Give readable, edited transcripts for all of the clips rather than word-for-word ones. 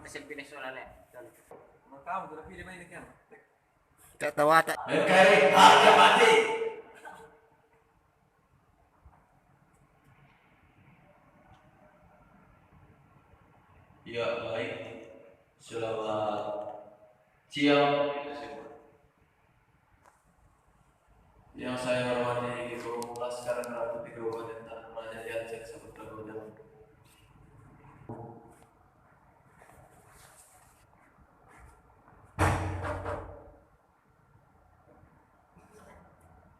hasil Venezuela ya. Kamu sudah pilih main kan? Tak tahu tak. NKRI harga mati. Ya baik. Selamat siang. Yang saya hormati Ibu Laskar Ratu Tiga Kabupaten Tanah Raja Yancek Saputra Godang.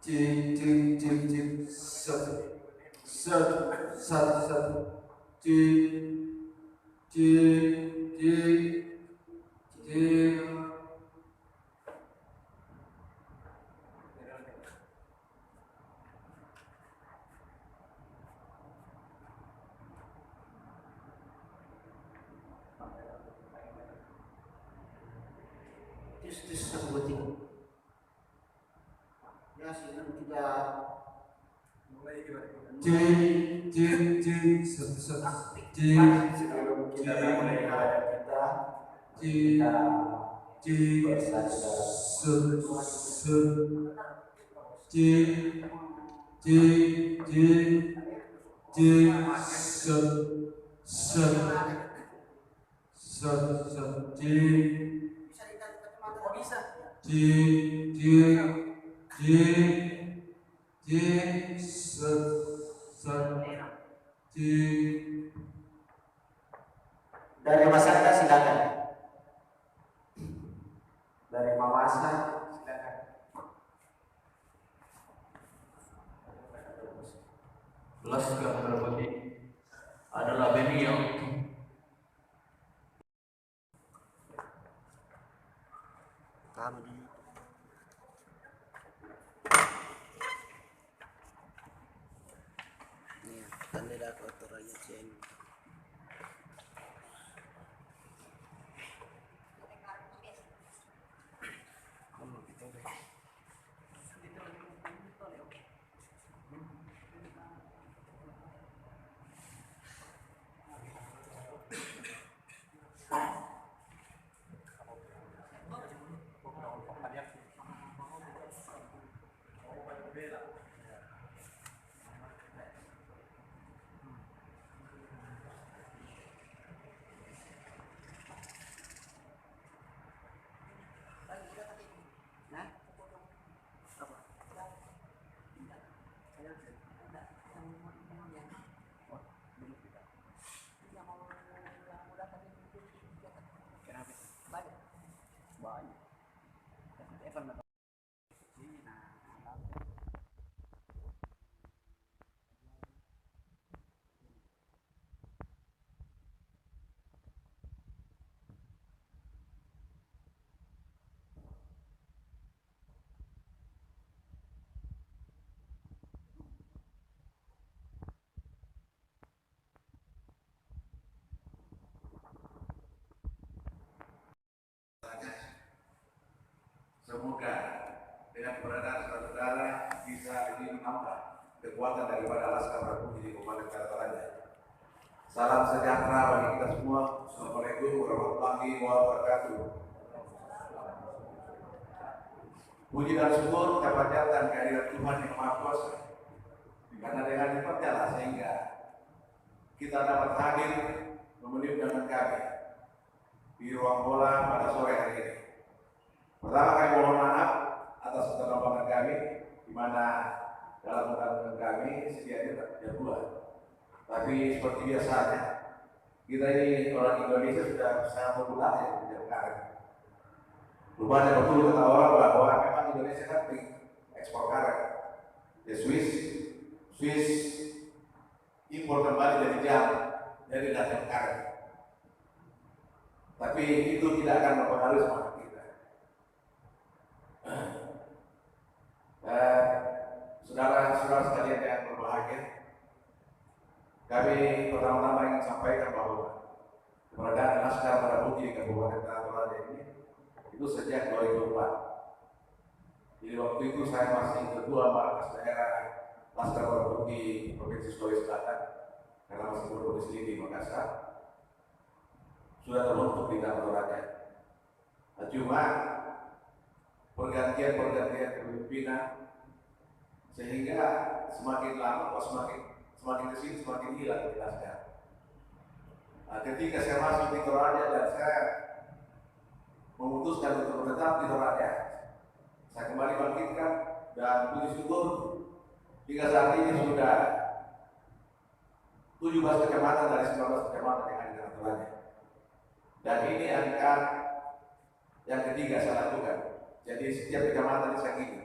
Cik satu Dari masyarakat silakan. Dari Mamasa silakan. Laskar Merpati adalah BNI yang Kamu di Nih, tanda kotor aja ceng. Semoga dengan keberadaan saudara bisa lebih menambah kekuatan daripada Laskar Merpati di Kabupaten Tanah Raja. Salam sejahtera bagi kita semua. Assalamualaikum warahmatullahi wabarakatuh. Puji dan syukur kita panjatkan kehadirat Tuhan yang Maha Kuasa. Karena dengan nikmatnya lah sehingga kita dapat hadir memenuhi undangan kami di ruang bola pada sore hari ini. Pertama kami mohon maaf atas keterlambatan kami, di mana dalam undangan kami sedianya jam 2. Tapi seperti biasanya, kita ini orang Indonesia sudah sangat populer ya di Jakarta. Rupanya betul kata orang bahwa memang Indonesia kan ekspor karet. Ya Swiss impor kembali dari jam dari datang karet. Tapi itu tidak akan mempengaruhi semangat kita. Saudara-saudara sekalian yang berbahagia, kami pertama-tama ingin sampaikan bahwa keberadaan Laskar Merpati di Kabupaten Tanah Raja ini itu sejak 2004. Jadi waktu itu saya masih ketua markas daerah Laskar Merpati Provinsi Sulawesi Selatan karena masih berdomisili di Makassar. sudah terbentuk di kantor raja. Nah, cuma pergantian kepemimpinan sehingga semakin lama kok semakin kesini semakin hilang jelasnya. Nah, ketika saya masuk di Toraja dan saya memutuskan untuk menetap di Toraja, saya kembali bangkitkan dan puji syukur hingga saat ini sudah 17 kecamatan dari 19 kecamatan yang ada di Toraja. Dan ini angka yang ketiga saya lakukan. Jadi setiap kecamatan saya gini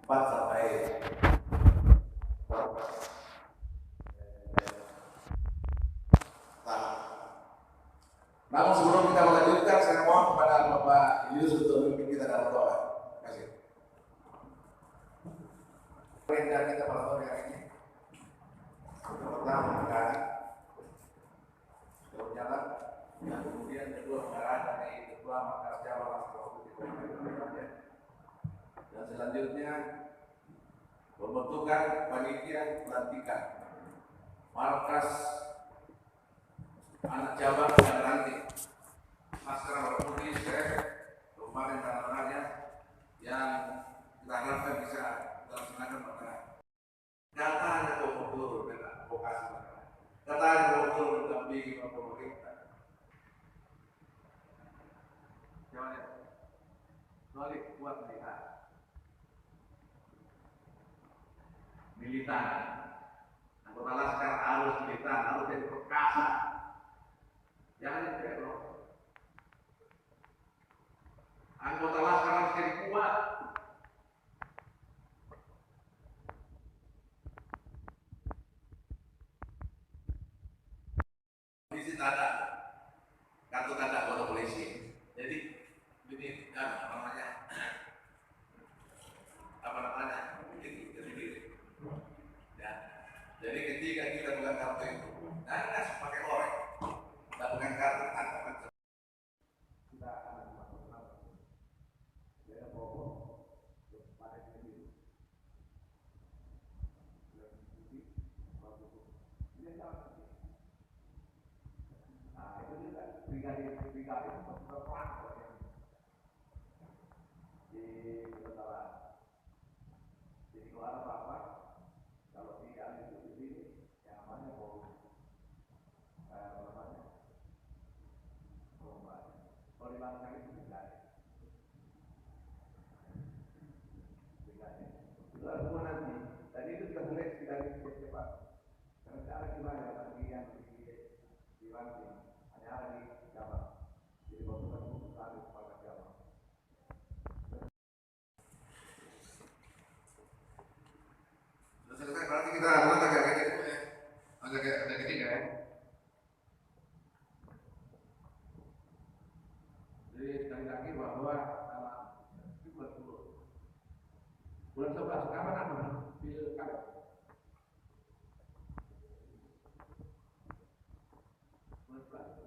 4 sampai namun sebelum kita melanjutkan, saya mohon kepada Bapak Yusuf untuk memimpin kita dalam doa. Terima kasih. Perintah kita pada sore hari ini. Pertama, menggarap, berjalan, dan kemudian kedua menggarap dari ketua Makassar Jawa dan selanjutnya pembentukan panitia pelantikan markas anak cabang yang nanti Masker Walaupun kemarin dalam raja yang kita harapkan bisa dilaksanakan pada data yang betul dengan vokasi data yang betul mendampingi pemerintah. Soalnya kuat militan anggota laskar harus militan, harus jadi perkasa. Jangan belok. Anggota laskar harus jadi kuat. Polisi tanda, kartu tanda anggota polisi. Jadi ini apa namanya? Jadi ya. Jadi ketika kita bukan kartu itu, dan pakai orek. Kita bukan kartu tanda kita akan melakukan ya pokok pada ini nah itu juga brigadir di utara jadi kalau ada apa kalau tidak itu di sini yang namanya pokok kalau dilakukan itu itu semua nanti tadi itu sudah mulai dari cepat karena cara gimana lagi yang di ranting hanya ada di Jawa jadi waktu kan buku tadi pada Jawa sudah selesai berarti kita mulai agak ketiga ya. Jadi sekali lagi bahwa bulan 11 kapan ada pilkada? Bulan 11.